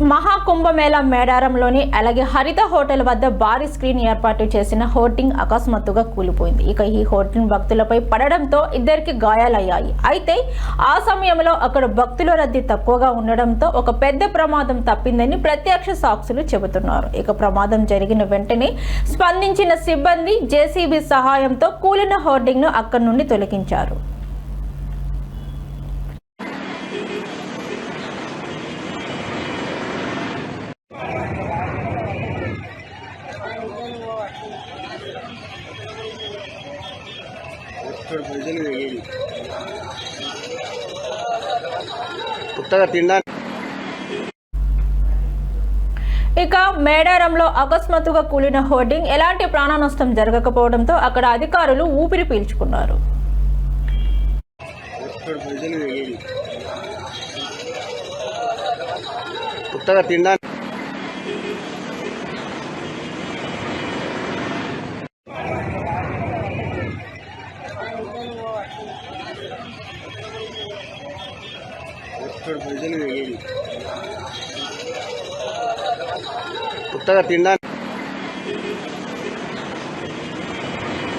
మహాకుంభమేళా మేడారంలోని అలాగే హరిత హోటల్ వద్ద భారీ స్క్రీన్ ఏర్పాటు చేసిన హోర్డింగ్ అకస్మాత్తుగా కూలిపోయింది. ఇక ఈ హోర్డింగ్ భక్తులపై పడడంతో ఇద్దరికి గాయాలయ్యాయి. అయితే ఆ సమయంలో అక్కడ భక్తుల రద్దీ తక్కువగా ఉండడంతో ఒక పెద్ద ప్రమాదం తప్పిందని ప్రత్యక్ష సాక్షులు చెబుతున్నారు. ఇక ప్రమాదం జరిగిన వెంటనే స్పందించిన సిబ్బంది జేసీబీ సహాయంతో కూలిన హోర్డింగ్ ను అక్కడి నుండి తొలగించారు. ఇక మేడారంలో అకస్మాత్తుగా కూలిన హోర్డింగ్ ఎలాంటి ప్రాణ నష్టం జరగకపోవడంతో అక్కడ అధికారులు ఊపిరి పీల్చుకున్నారు. కొత్తగా తిన్నా